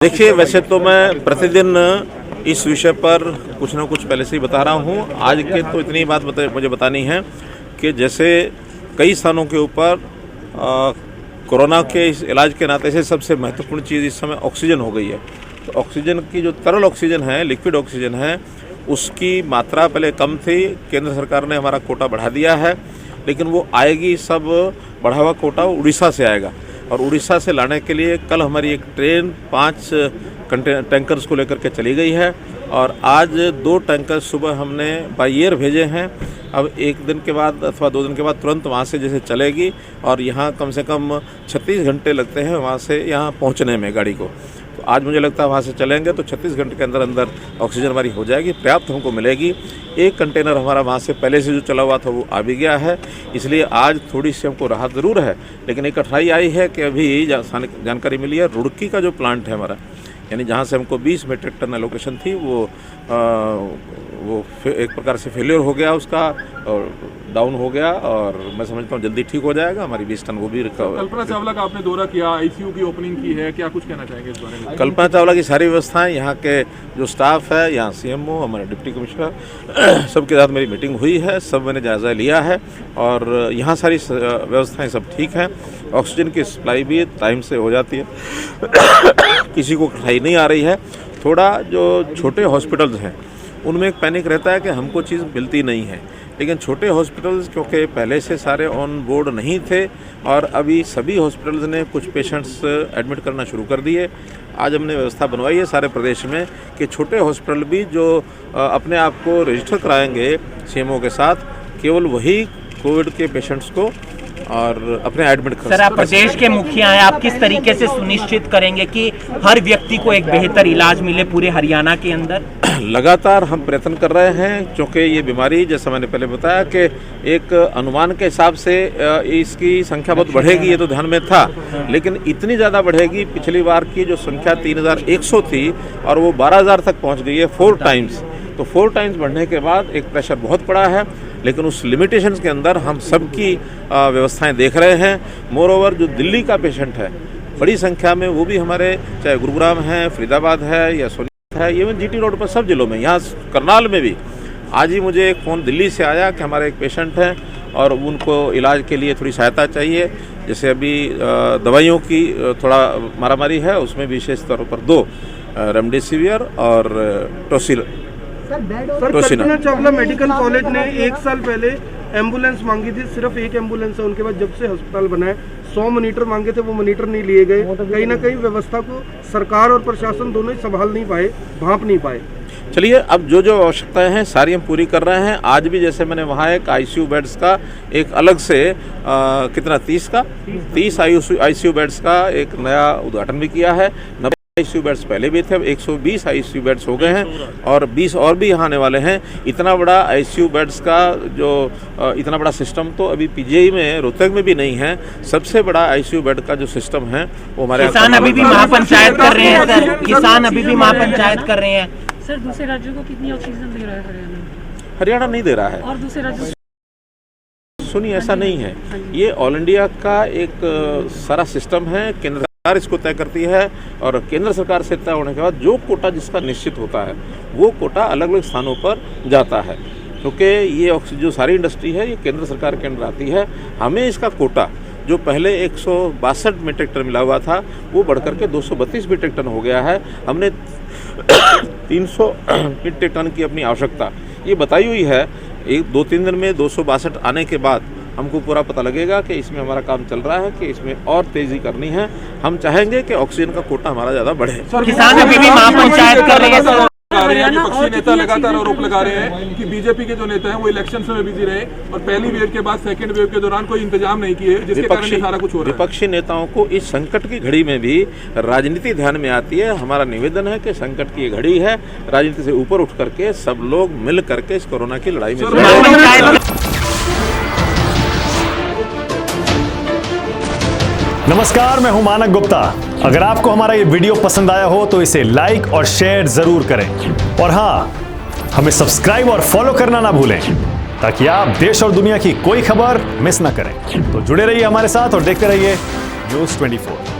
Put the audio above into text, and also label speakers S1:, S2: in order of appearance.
S1: देखिए, वैसे तो मैं प्रतिदिन इस विषय पर कुछ ना कुछ पहले से ही बता रहा हूँ। आज के तो इतनी बात मुझे बतानी है कि जैसे कई स्थानों के ऊपर कोरोना के इस इलाज के नाते से सबसे महत्वपूर्ण चीज़ इस समय ऑक्सीजन हो गई है। तो ऑक्सीजन की जो तरल ऑक्सीजन है, लिक्विड ऑक्सीजन है, उसकी मात्रा पहले कम थी। केंद्र सरकार ने हमारा कोटा बढ़ा दिया है, लेकिन वो आएगी, सब बढ़ा हुआ कोटा उड़ीसा से आएगा। और उड़ीसा से लाने के लिए कल हमारी एक ट्रेन 5 टैंकर्स को लेकर के चली गई है और आज 2 टैंकर सुबह हमने बाई एयर भेजे हैं। अब 1 दिन के बाद अथवा 2 दिन के बाद तुरंत वहाँ से जैसे चलेगी और यहाँ कम से कम 36 घंटे लगते हैं वहाँ से यहाँ पहुँचने में गाड़ी को। तो आज मुझे लगता है वहाँ से चलेंगे तो 36 घंटे के अंदर अंदर ऑक्सीजन हमारी हो जाएगी, पर्याप्त हमको मिलेगी। एक कंटेनर हमारा वहाँ से पहले से जो चला हुआ था वो आ भी गया है, इसलिए आज थोड़ी सी हमको राहत ज़रूर है। लेकिन एक कठिनाई आई है कि अभी जानकारी मिली है रुड़की का जो प्लांट है हमारा, यानी जहाँ से हमको 20 मीट्रिक टन एलोकेशन थी, वो एक प्रकार से फेलियर हो गया, उसका और डाउन हो गया और मैं समझता हूँ जल्दी ठीक हो जाएगा। हमारी 20 टन वो भी रिकवर।
S2: कल्पना चावला का आपने दौरा किया, आईसीयू की ओपनिंग की है, क्या कुछ कहना चाहेंगे इस बारे में?
S1: कल्पना चावला की सारी व्यवस्थाएं, यहाँ के जो स्टाफ है, यहाँ सीएमओ, हमारे डिप्टी कमिश्नर, सबके साथ मेरी मीटिंग हुई है, सब मैंने जायज़ा लिया है और यहाँ सारी व्यवस्थाएं सब ठीक हैं। ऑक्सीजन की सप्लाई भी टाइम से हो जाती है, किसी को कठिनाई नहीं आ रही है। थोड़ा जो छोटे हॉस्पिटल्स हैं उनमें एक पैनिक रहता है कि हमको चीज़ मिलती नहीं है, लेकिन छोटे हॉस्पिटल्स क्योंकि पहले से सारे ऑन बोर्ड नहीं थे और अभी सभी हॉस्पिटल्स ने कुछ पेशेंट्स एडमिट करना शुरू कर दिए। आज हमने व्यवस्था बनवाई है सारे प्रदेश में कि छोटे हॉस्पिटल भी जो अपने आप को रजिस्टर कराएंगे सीएमओ के साथ, केवल वही कोविड के पेशेंट्स को और अपने एडमिट कर।
S3: सर, आप प्रदेश के मुखिया हैं, आप किस तरीके से सुनिश्चित करेंगे कि हर व्यक्ति को एक बेहतर इलाज मिले पूरे हरियाणा के अंदर?
S1: लगातार हम प्रयत्न कर रहे हैं, क्योंकि ये बीमारी, जैसा मैंने पहले बताया कि एक अनुमान के हिसाब से इसकी संख्या बहुत बढ़ेगी, ये तो ध्यान में था, लेकिन इतनी ज़्यादा बढ़ेगी। पिछली बार की जो संख्या 3100 थी और वो 12000 तक पहुंच गई है, 4 टाइम्स। तो 4 टाइम्स बढ़ने के बाद एक प्रेशर बहुत पड़ा है, लेकिन उस लिमिटेशंस के अंदर हम सबकी व्यवस्थाएं देख रहे हैं। मोर ओवर जो दिल्ली का पेशेंट है बड़ी संख्या में, वो भी हमारे चाहे गुरुग्राम है, फरीदाबाद है या सोनीपत है, इवन जीटी रोड पर सब जिलों में, यहाँ करनाल में भी। आज ही मुझे एक फ़ोन दिल्ली से आया कि हमारे एक पेशेंट हैं और उनको इलाज के लिए थोड़ी सहायता चाहिए। जैसे अभी दवाइयों की थोड़ा मारामारी है, उसमें विशेष तौर पर 2 रेमडेसिविर और
S4: कल्पना चावला मेडिकल कॉलेज ने 1 साल पहले एम्बुलेंस मांगी थी, सिर्फ 1 एम्बुलेंस है उनके पास। जब से अस्पताल बना है 100 मॉनिटर मांगे थे, वो मॉनिटर नहीं लिए गए। कहीं ना कहीं व्यवस्था को सरकार और प्रशासन दोनों ही संभाल नहीं पाए, भांप नहीं पाए।
S1: चलिए, अब जो जो आवश्यकताएं हैं सारी हम पूरी कर रहे हैं। आज भी जैसे मैंने वहाँ एक आईसीयू बेड्स का एक अलग से कितना 30 आईसीयू बेड्स का एक नया उद्घाटन भी किया है। 90 आईसीयू बेड्स पहले भी थे, अब 120 आईसीयू बेड्स हो गए हैं और 20 और भी यहाँ आने वाले हैं। इतना बड़ा आईसीयू बेड्स का जो इतना बड़ा सिस्टम तो अभी पीजीआई में, रोहतक में भी नहीं है। सबसे बड़ा आईसीयू बेड का जो सिस्टम है वो हमारे
S3: किसान अभी भी महापंचायत कर रहे हैं सर, किसान अभी भी महापंचायत कर रहे हैं।
S5: सर, दूसरे राज्यों को कितनी ऑक्सीजन दे रहा है हरियाणा?
S1: हरियाणा नहीं दे रहा है
S5: और दूसरे राज्यों?
S1: सुनिए, ऐसा नहीं है, ये ऑल इंडिया का एक सारा सिस्टम है। केंद्र सरकार इसको तय करती है और केंद्र सरकार से तय होने के बाद जो कोटा जिसका निश्चित होता है वो कोटा अलग अलग स्थानों पर जाता है, क्योंकि ये जो सारी इंडस्ट्री है ये केंद्र सरकार के अंदर आती है। हमें इसका कोटा जो पहले 162 मीट्रिक टन मिला हुआ था वो बढ़कर के 232 मीट्रिक टन हो गया है। हमने 300 मीट्रिक टन की अपनी आवश्यकता ये बताई हुई है। 2-3 दिन में 262 आने के बाद हमको पूरा पता लगेगा कि इसमें हमारा काम चल रहा है कि इसमें और तेजी करनी है। हम चाहेंगे कि ऑक्सीजन का कोटा हमारा ज़्यादा बढ़े।
S3: किसान अभी भी महापंचायत कर रहे हैं।
S2: विपक्षी नेता लगातार आरोप लगा रहे हैं कि बीजेपी के जो नेता हैं वो इलेक्शन में बिजी रहे और पहली वेव के बाद सेकंड वेव के दौरान कोई इंतजाम नहीं किए, जिसके कारण ये सारा कुछ हो रहा है।
S1: विपक्षी नेताओं को इस संकट की घड़ी में भी राजनीति ध्यान में आती है। हमारा निवेदन है कि संकट की घड़ी है, राजनीति से ऊपर उठ करके सब लोग मिल करके इस कोरोना की लड़ाई में।
S6: नमस्कार, मैं हूं मानक गुप्ता। अगर आपको हमारा ये वीडियो पसंद आया हो तो इसे लाइक और शेयर जरूर करें और हाँ, हमें सब्सक्राइब और फॉलो करना ना भूलें ताकि आप देश और दुनिया की कोई खबर मिस ना करें। तो जुड़े रहिए हमारे साथ और देखते रहिए न्यूज़ 24।